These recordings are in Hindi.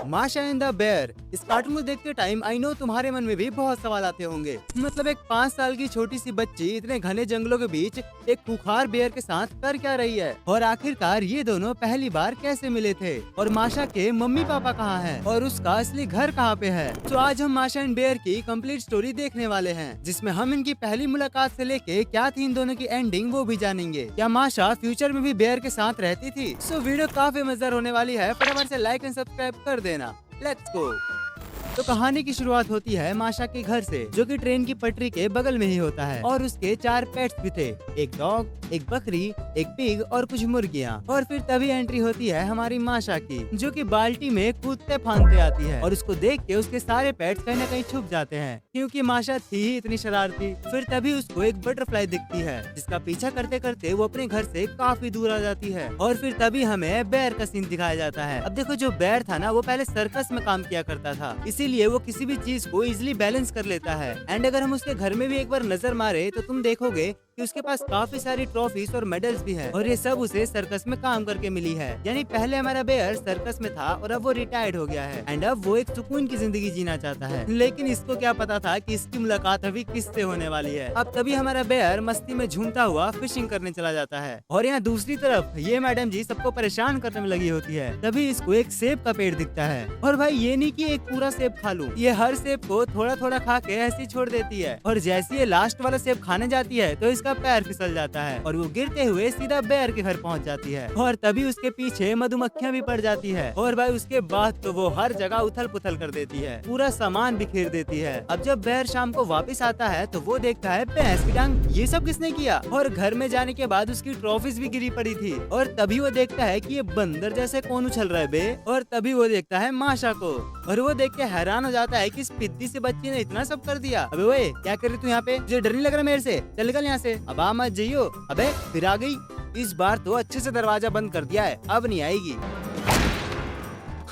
माशा एंड द बेयर। इस कार्टून को देखते टाइम आई नो तुम्हारे मन में भी बहुत सवाल आते होंगे। मतलब एक 5 साल की छोटी सी बच्ची इतने घने जंगलों के बीच एक खूंखार बेयर के साथ कर क्या रही है, और आखिरकार ये दोनों पहली बार कैसे मिले थे, और माशा के मम्मी पापा कहाँ हैं, और उसका असली घर कहाँ पे है। तो आज हम माशा एंड बेयर की कंप्लीट स्टोरी देखने वाले हैं, जिसमें हम इनकी पहली मुलाकात से लेके क्या थी इन दोनों की एंडिंग वो भी जानेंगे। क्या माशा फ्यूचर में भी बेयर के साथ रहती थी? सो वीडियो काफी मजेदार होने वाली है, फटाफट से लाइक एंड सब्सक्राइब कर देना। Let's go. तो कहानी की शुरुआत होती है माशा के घर से, जो कि ट्रेन की पटरी के बगल में ही होता है, और उसके 4 पेट्स भी थे, एक डॉग, एक बकरी, एक पिग और कुछ मुर्गियाँ। और फिर तभी एंट्री होती है हमारी माशा की, जो कि बाल्टी में कूदते फांदते आती है, और उसको देख के उसके सारे पेट्स कहीं न कहीं छुप जाते हैं, क्योंकि माशा थी ही इतनी शरारती। फिर तभी उसको एक बटरफ्लाई दिखती है, जिसका पीछा करते करते वो अपने घर से काफी दूर आ जाती है। और फिर तभी हमें बेयर का सीन दिखाया जाता है। अब देखो, जो बेयर था ना, वो पहले सर्कस में काम किया करता था, इसीलिए वो किसी भी चीज को इजिली बैलेंस कर लेता है। एंड अगर हम उसके घर में भी एक बार नजर मारे तो तुम देखोगे कि उसके पास काफी सारी ट्रॉफीज और मेडल्स भी हैं, और ये सब उसे सर्कस में काम करके मिली है। यानी पहले हमारा बेयर सर्कस में था और अब वो रिटायर्ड हो गया है, एंड अब वो एक सुकून की जिंदगी जीना चाहता है। लेकिन इसको क्या पता था कि इसकी मुलाकात अभी किससे होने वाली है। अब तभी हमारा बेयर मस्ती में झूमता हुआ फिशिंग करने चला जाता है, और यहाँ दूसरी तरफ ये मैडम जी सबको परेशान करने में लगी होती है। तभी इसको एक सेब का पेड़ दिखता है, और भाई ये नहीं कि एक पूरा सेब खा लूं, ये हर सेब को थोड़ा थोड़ा खा के ऐसे ही छोड़ देती है। और जैसे ये लास्ट वाला सेब खाने जाती है तो इसका पैर फिसल जाता है, और वो गिरते हुए सीधा बेयर के घर पहुंच जाती है। और तभी उसके पीछे मधुमक्खियां भी पड़ जाती है, और भाई उसके बाद तो वो हर जगह उथल पुथल कर देती है, पूरा सामान बिखेर देती है। अब जब बेयर शाम को वापस आता है तो वो देखता है भैंस की टांग, ये सब किसने किया। और घर में जाने के बाद उसकी ट्रॉफीज भी गिरी पड़ी थी, और तभी वो देखता है कि ये बंदर जैसे कौन उछल रहा है बे। और तभी वो देखता है माशा को, और वो देख के हैरान हो जाता है कि इस पिद्दी से बच्ची ने इतना सब कर दिया। अबे ओए, क्या कर रही तू यहाँ पे? तुझे डर नहीं लग रहा मेरे से? चल निकल यहाँ से, अब आ मत जाइयो। अबे फिर आ गई, इस बार तो अच्छे से दरवाजा बंद कर दिया है, अब नहीं आएगी।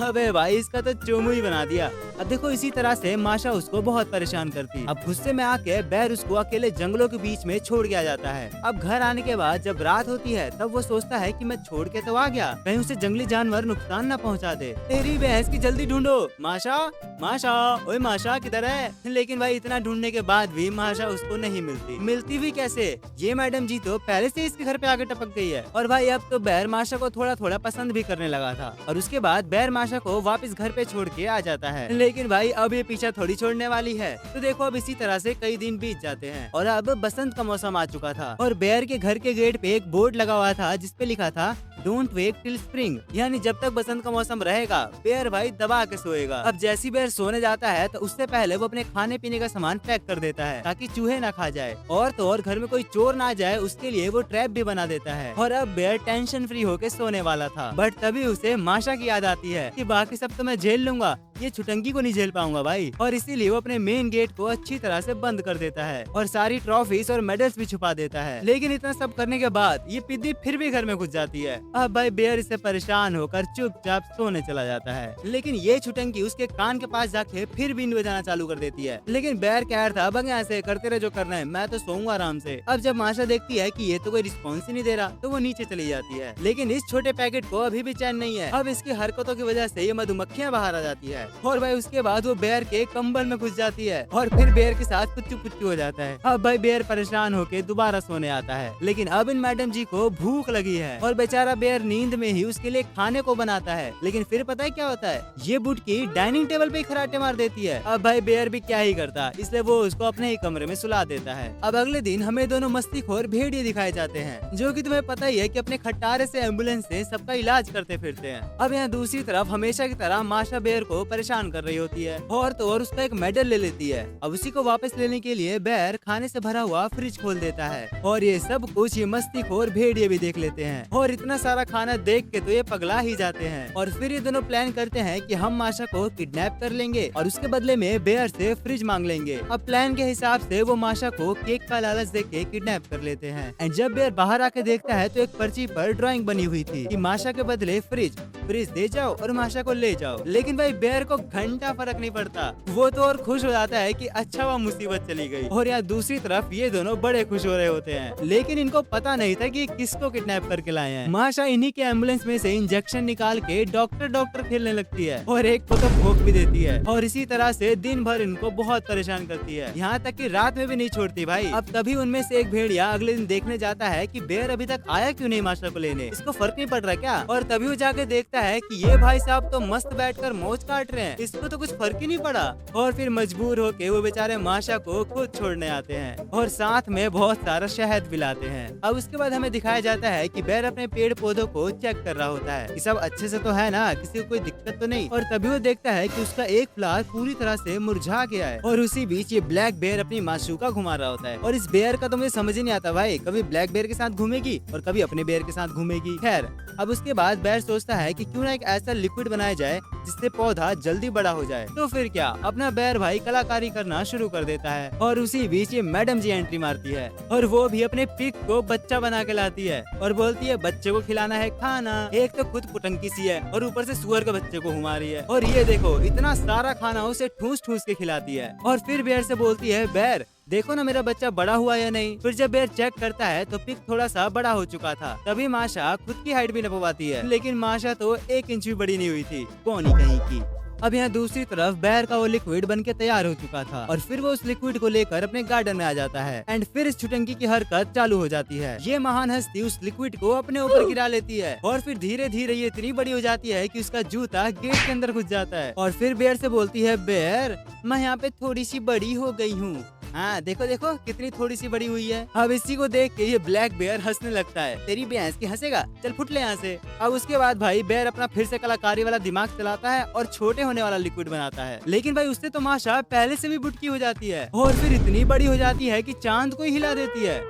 अबे भाई, इसका तो चोमू ही बना दिया। अब देखो, इसी तरह से माशा उसको बहुत परेशान करती। अब गुस्से में आके बेयर उसको अकेले जंगलों के बीच में छोड़ के आ जाता है। अब घर आने के बाद जब रात होती है तब वो सोचता है कि मैं छोड़ के तो आ गया, कहीं उसे जंगली जानवर नुकसान न पहुंचा दे। तेरी भैंस की जल्दी ढूंढो। माशा, माशा, ओए माशा किधर है? लेकिन भाई इतना ढूंढने के बाद भी माशा उसको नहीं मिलती। मिलती भी कैसे? ये मैडम जी तो पहले से इसके घर पे आके टपक गई है। और भाई अब तो बेयर माशा को थोड़ा थोड़ा पसंद भी करने लगा था, और उसके बाद बेयर माशा को वापस घर पे छोड़ के आ जाता है। लेकिन भाई अब ये पीछा थोड़ी छोड़ने वाली है। तो देखो, अब इसी तरह से कई दिन बीत जाते हैं, और अब बसंत का मौसम आ चुका था, और बेयर के घर के गेट पे एक बोर्ड लगा हुआ था जिसपे लिखा था डोंट वेक टिल स्प्रिंग, यानी जब तक बसंत का मौसम रहेगा बेयर भाई दबा के सोएगा। अब जैसी बेयर सोने जाता है तो उससे पहले वो अपने खाने पीने का सामान पैक कर देता है, ताकि चूहे ना खा जाए, और तो और घर में कोई चोर ना जाए उसके लिए वो ट्रैप भी बना देता है। और अब बेयर टेंशन फ्री होके सोने वाला था, बट तभी उसे माशा की याद आती है कि बाकी सब तो मैं झेल लूंगा, ये छुटंकी को नहीं झेल पाऊंगा भाई। और इसीलिए वो अपने मेन गेट को अच्छी तरह से बंद कर देता है, और सारी ट्रॉफीज और मेडल्स भी छुपा देता है। लेकिन इतना सब करने के बाद ये पिद्दी फिर भी घर में घुस जाती है। अब भाई बेयर इससे परेशान होकर चुपचाप सोने चला जाता है, लेकिन ये छुटंकी उसके कान के पास जाके फिर बीन बजाना चालू कर देती है। लेकिन बेयर कह रहा था, भग यहाँ से, करते रहे जो करना है, मैं तो सोऊंगा आराम से। अब जब माशा देखती है कि ये तो कोई रिस्पॉन्स ही नहीं दे रहा, तो वो नीचे चली जाती है। लेकिन इस छोटे पैकेट को अभी भी चैन नहीं है। अब इसकी हरकतों की वजह से ये मधुमक्खियां बाहर आ जाती है, और भाई उसके बाद वो बेयर के कंबल में घुस जाती है, और फिर बेयर के साथ कुच्चू कुच्चू हो जाता है। अब भाई बेयर परेशान होके दोबारा सोने आता है, लेकिन अब इन मैडम जी को भूख लगी है, और बेचारा बेयर नींद में ही उसके लिए खाने को बनाता है। लेकिन फिर पता है क्या होता है? ये बुटकी डाइनिंग टेबल पे खराटे मार देती है। अब भाई बेयर भी क्या ही करता, इसलिए वो उसको अपने ही कमरे में सुला देता है। अब अगले दिन हमें दोनों मस्तीखोर भेड़िए दिखाए जाते हैं, जो कि तुम्हें पता ही है कि अपने खटारे से एम्बुलेंस से सबका इलाज करते फिरते हैं। अब यहाँ दूसरी तरफ हमेशा की तरह माशा बेयर को परेशान कर रही होती है, और तो और उसका एक मेडल ले लेती है। अब उसी को वापस लेने के लिए बेयर खाने से भरा हुआ फ्रिज खोल देता है, और ये सब कुछ ये मस्तीखोर भेड़िए भी देख लेते हैं, और इतना सारा खाना देख के तो ये पगला ही जाते हैं। और फिर ये दोनों प्लान करते हैं कि हम माशा को किडनैप कर लेंगे और उसके बदले में बेयर से फ्रिज मांग लेंगे। अब प्लान के हिसाब से वो माशा को केक का लालच दे के किडनैप कर लेते हैं। एंड जब बेयर बाहर आके देखता है तो एक पर्ची पर ड्राइंग बनी हुई थी कि माशा के बदले फ्रिज, फ्रिज दे जाओ और माशा को ले जाओ। लेकिन भाई बेयर को घंटा फर्क नहीं पड़ता, वो तो और खुश हो जाता है कि अच्छा हुआ मुसीबत चली गई। और यहाँ दूसरी तरफ ये दोनों बड़े खुश हो रहे होते हैं, लेकिन इनको पता नहीं था कि किसको किडनैप करके लाए हैं। माशा इन्हीं के एम्बुलेंस में से इंजेक्शन निकाल के डॉक्टर खेलने लगती है और एक को तो भोंक भी देती है, और इसी तरह से दिन भर इनको बहुत परेशान करती है, यहाँ तक कि रात में भी नहीं छोड़ती भाई। अब तभी उनमें से एक भेड़िया अगले दिन देखने जाता है कि बेयर अभी तक आया क्यों नहीं माशा को लेने, इसको फर्क नहीं पड़ रहा क्या। और तभी वो जाके देखता है कि ये भाई साहब तो मस्त बैठकर मौज काट रहे हैं, इसको तो कुछ फर्क ही नहीं पड़ा। और फिर मजबूर होके वो बेचारे माशा को खुद छोड़ने आते हैं और साथ में बहुत सारा शहद भी लाते हैं। अब उसके बाद हमें दिखाया जाता है कि बेयर अपने पेड़ पौधों को चेक कर रहा होता है कि सब अच्छे से तो है ना, किसी को कोई दिक्कत तो नहीं। और तभी वो देखता है कि उसका एक फ्लावर पूरी तरह से मुरझा गया है। और उसी बीच ये ब्लैक बेयर अपनी माशूका घुमा रहा होता है, और इस बेयर का तो मुझे समझ ही नहीं आता भाई, कभी ब्लैक बेयर के साथ घूमेगी और कभी अपने बेयर के साथ घूमेगी। खैर अब उसके बाद बेयर सोचता है कि क्यों ना एक ऐसा लिक्विड बनाया जाए जिससे पौधा जल्दी बड़ा हो जाए। तो फिर क्या, अपना बेयर भाई कलाकारी करना शुरू कर देता है। और उसी बीच ये मैडम जी एंट्री मारती है और वो भी अपने पिग को बच्चा बना के लाती है और बोलती है बच्चे को खिलाना है खाना। एक तो खुद पुटंकी सी है और ऊपर से सुअर के बच्चे को घुमा रही है, और ये देखो इतना सारा खाना उसे ठूस ठूस के खिलाती है। और फिर बेयर से बोलती है बेयर देखो ना मेरा बच्चा बड़ा हुआ या नहीं। फिर जब बेयर चेक करता है तो पिग थोड़ा सा बड़ा हो चुका था। तभी माशा खुद की हाइट भी नपवाती है, लेकिन माशा तो 1 इंच भी बड़ी नहीं हुई थी, कौन कहीं की। अब यहाँ दूसरी तरफ बेयर का वो लिक्विड बन के तैयार हो चुका था, और फिर वो उस लिक्विड को लेकर अपने गार्डन में आ जाता है। एंड फिर इस छुटंकी की हरकत चालू हो जाती है। ये महान हस्ती उस लिक्विड को अपने ऊपर गिरा लेती है, और फिर धीरे धीरे ये इतनी बड़ी हो जाती है कि उसका जूता गेट के अंदर घुस जाता है। और फिर बेयर से बोलती है बेयर मैं यहाँ पे थोड़ी सी बड़ी हो गई हूँ, हाँ देखो देखो कितनी थोड़ी सी बड़ी हुई है। अब इसी को देख के ये ब्लैक बेयर हंसने लगता है, तेरी भैंस की हंसेगा, चल फुट ले यहाँ से। अब उसके बाद भाई बेयर अपना फिर से कलाकारी वाला दिमाग चलाता है और छोटे होने वाला लिक्विड बनाता है। लेकिन भाई उससे तो माशा पहले से भी बुटकी हो जाती है, और फिर इतनी बड़ी हो जाती है कि चांद को ही हिला देती है।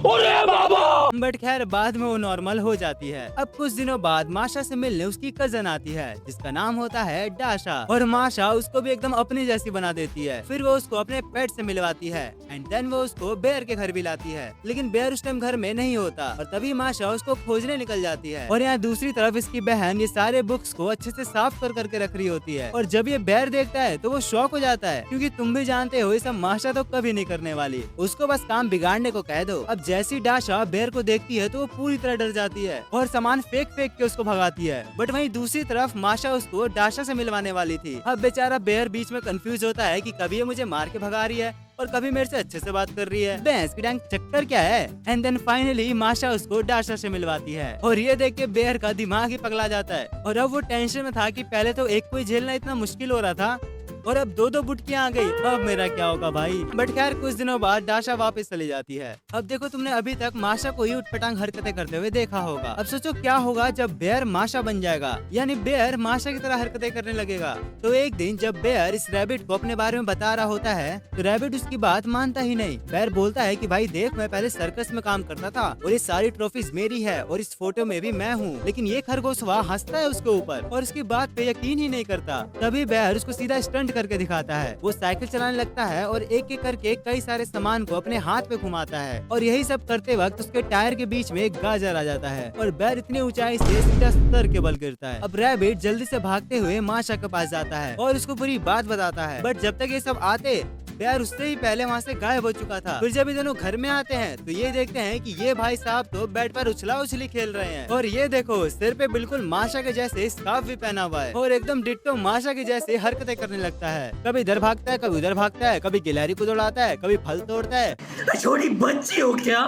अरे बाबा! बट खैर बाद में वो नॉर्मल हो जाती है। अब कुछ दिनों बाद माशा से मिलने उसकी कजन आती है जिसका नाम होता है डाशा, और माशा उसको भी एकदम अपनी जैसी बना देती है। फिर वो उसको अपने पेट से मिलवाती है एंड देन वो उसको बेयर के घर भी लाती है। लेकिन बेयर उस टाइम घर में नहीं होता, और तभी माशा उसको खोजने निकल जाती है। और यहाँ दूसरी तरफ इसकी बहन ये सारे बुक्स को अच्छे से साफ कर करके रख रही होती है, और जब ये बेयर देखता है तो वो शॉक हो जाता है, क्योंकि तुम भी जानते हो ये सब माशा तो कभी नहीं करने वाली, उसको बस काम बिगाड़ने को कह दो। अब जैसी डाशा बेयर को देखती है तो वो पूरी तरह डर जाती है और सामान फेंक फेंक के उसको भगाती है। बट वहीं दूसरी तरफ माशा उसको डाशा से मिलवाने वाली थी। अब बेचारा बेयर बीच में कंफ्यूज होता है कि कभी ये मुझे मार के भगा रही है और कभी मेरे से अच्छे से बात कर रही है, भैंस की डांग चक्कर क्या है। एंड देन फाइनली माशा उसको डाशा से मिलवाती है, और ये देख के बेयर का दिमाग ही पगला जाता है। और अब वो टेंशन में था कि पहले तो एक को ही झेलना इतना मुश्किल हो रहा था, और अब 2-2 बुटकियां आ गई, अब मेरा क्या होगा भाई। बट खैर कुछ दिनों बाद डाशा वापस चली जाती है। अब देखो तुमने अभी तक माशा को ही उठपटांग हरकतें करते हुए देखा होगा, अब सोचो क्या होगा जब बेयर माशा बन जाएगा, यानी बेयर माशा की तरह हरकतें करने लगेगा। तो एक दिन जब बेयर इस रैबिट को अपने बारे में बता रहा होता है तो रैबिट उसकी बात मानता ही नहीं। बेयर बोलता है कि भाई देख मैं पहले सर्कस में काम करता था और ये सारी ट्रॉफीज मेरी है और इस फोटो में भी मैं हूँ, लेकिन ये खरगोश वहाँ हंसता है उसके ऊपर और उसकी बात पे यकीन ही नहीं करता। तभी बेयर उसको सीधा स्टंट करके दिखाता है, वो साइकिल चलाने लगता है और एक एक करके कई सारे सामान को अपने हाथ पे घुमाता है, और यही सब करते वक्त उसके टायर के बीच में एक गाजर आ जाता है और बेयर इतनी ऊंचाई से सीधा सर के बल गिरता है। अब रैबिट जल्दी से भागते हुए माशा के पास जाता है और उसको पूरी बात बताता है, बट जब तक ये सब आते बेयर उससे ही पहले वहाँ से गायब हो चुका था। फिर जब ये दोनों घर में आते हैं तो ये देखते हैं कि ये भाई साहब तो बेड पर उछला उछली खेल रहे हैं, और ये देखो सिर पे बिल्कुल माशा के जैसे स्कार्फ भी पहना हुआ है और एकदम डिट्टो माशा के जैसे हरकतें करने लगता है। कभी इधर भागता है, कभी उधर भागता है, कभी गिलहरी को दौड़ाता है, कभी फल तोड़ता है। छोटी बच्ची हो क्या?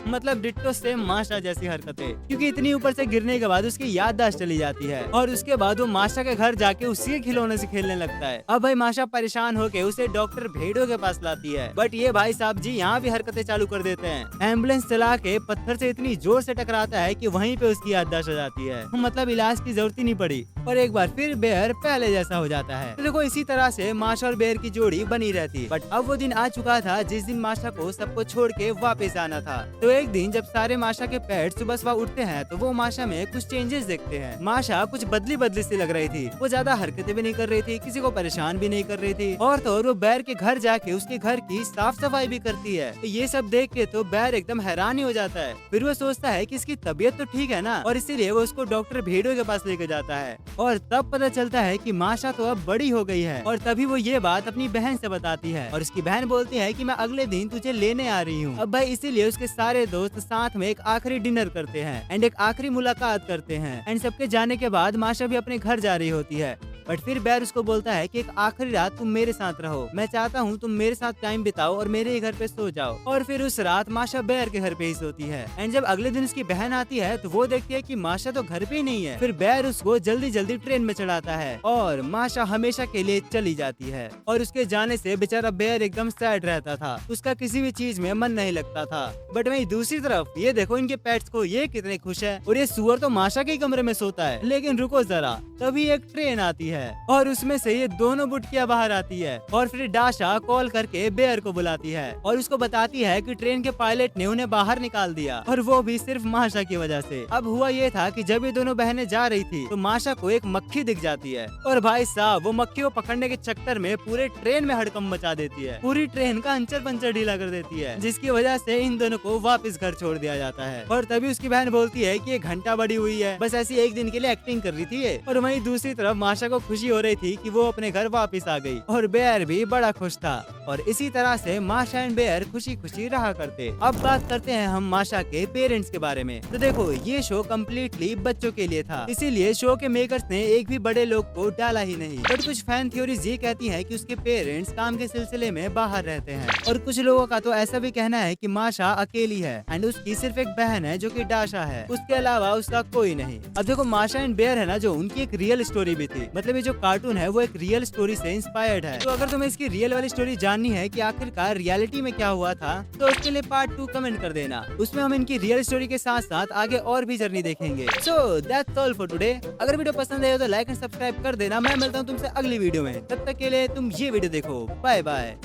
मतलब डिट्टो सेम माशा जैसी हरकतें, क्योंकि इतनी ऊपर से गिरने के बाद उसकी याददाश्त चली जाती है और उसके बाद वो माशा के घर जाके उसी के खिलौने से खेलने लगता है। अब भाई माशा परेशान होके उसे डॉक्टर भेड़ो के पास लाती है, बट ये भाई साहब जी यहाँ भी हरकतें चालू कर देते हैं। एम्बुलेंस चला के पत्थर से इतनी जोर से टकराता है कि वहीं पे उसकी याददाश्त हो जाती है, मतलब इलाज की जरूरत ही नहीं पड़ी और एक बार फिर बेयर पहले जैसा हो जाता है। तो देखो इसी तरह से माशा और बेयर की जोड़ी बनी रहती, बट अब वो दिन आ चुका था जिस दिन माशा को सबको छोड़ के वापस आना था। तो एक दिन जब सारे माशा के पेट सुबह सुबह उठते हैं तो वो माशा में कुछ चेंजेस देखते हैं। माशा कुछ बदली बदली सी लग रही थी। वो ज्यादा हरकतें भी नहीं कर रही थी, किसी को परेशान भी नहीं कर रही थी, और तो और वो बैर के घर जाके उसके घर की साफ सफाई भी करती है। ये सब देख के तो बैर एकदम हैरान ही हो जाता है। फिर वो सोचता है कि इसकी तबीयत तो ठीक है ना, और इसीलिए वो उसको डॉक्टर भेड़ो के पास लेके जाता है। और तब पता चलता है कि माशा तो अब बड़ी हो गई है। और तभी वो ये बात अपनी बहन से बताती है, और उसकी बहन बोलती है कि मैं अगले दिन तुझे लेने आ रही हूँ। अब भाई इसीलिए उसके सारे दोस्त साथ में एक आखिरी डिनर करते हैं एंड एक आखिरी मुलाकात करते हैं। एंड सबके जाने के बाद माशा भी अपने घर जा रही होती है। बट फिर बैर उसको बोलता है कि एक आखिरी रात तुम मेरे साथ रहो, मैं चाहता हूँ तुम मेरे साथ टाइम बिताओ और मेरे ही घर पे सो जाओ। और फिर उस रात माशा बैर के घर पे ही सोती है। एंड जब अगले दिन उसकी बहन आती है तो वो देखती है कि माशा तो घर पे ही नहीं है। फिर बैर उसको जल्दी जल्दी ट्रेन में चढ़ाता है और माशा हमेशा के लिए चली जाती है। और उसके जाने से बेचारा बैर एकदम सैड रहता था, उसका किसी भी चीज में मन नहीं लगता था। बट वहीं दूसरी तरफ ये देखो इनके पेट्स को, ये कितने खुश है। और ये सुअर तो माशा के कमरे में सोता है। लेकिन रुको जरा, तभी एक ट्रेन आती है और उसमें से ये दोनों बुटकियां बाहर आती है। और फिर डाशा कॉल करके बेयर को बुलाती है और उसको बताती है कि ट्रेन के पायलट ने उन्हें बाहर निकाल दिया, और वो भी सिर्फ माशा की वजह से। अब हुआ ये था कि जब ये दोनों बहनें जा रही थी तो माशा को एक मक्खी दिख जाती है, और भाई साहब वो मक्खी को पकड़ने के चक्कर में पूरे ट्रेन में हड़कंप मचा देती है, पूरी ट्रेन का अंचर पंचर ढीला कर देती है, जिसकी वजह से इन दोनों को वापस घर छोड़ दिया जाता है। और तभी उसकी बहन बोलती है कि ये घंटा बड़ी हुई है, बस ऐसी एक दिन के लिए एक्टिंग कर रही थी ये। और वहीं दूसरी तरफ माशा को खुशी हो रही थी कि वो अपने घर वापस आ गई, और बेयर भी बड़ा खुश था। और इसी तरह से माशा एंड बेयर खुशी खुशी रहा करते। अब बात करते हैं हम माशा के पेरेंट्स के बारे में। तो देखो ये शो कम्प्लीटली बच्चों के लिए था, इसीलिए शो के मेकर्स ने एक भी बड़े लोग को डाला ही नहीं। बट कुछ फैन थ्योरीज ये कहती है कि उसके पेरेंट्स काम के सिलसिले में बाहर रहते हैं, और कुछ लोगों का तो ऐसा भी कहना है कि माशा अकेली है एंड उसकी सिर्फ एक बहन है जो कि डाशा है, उसके अलावा उसका कोई नहीं। अब देखो माशा एंड बेयर है ना, जो उनकी एक रियल स्टोरी भी थी, मतलब ये जो कार्टून है वो एक रियल स्टोरी से इंस्पायर्ड है। तो अगर तुम्हें इसकी रियल वाली स्टोरी जाननी है कि आखिरकार रियलिटी में क्या हुआ था, तो उसके लिए पार्ट 2 कमेंट कर देना, उसमें हम इनकी रियल स्टोरी के साथ साथ आगे और भी जर्नी देखेंगे। So that's all for today. अगर वीडियो पसंद आए तो लाइक एंड सब्सक्राइब कर देना। मैं मिलता हूँ तुमसे अगली वीडियो में, तब तक के लिए तुम ये वीडियो देखो। Bye bye.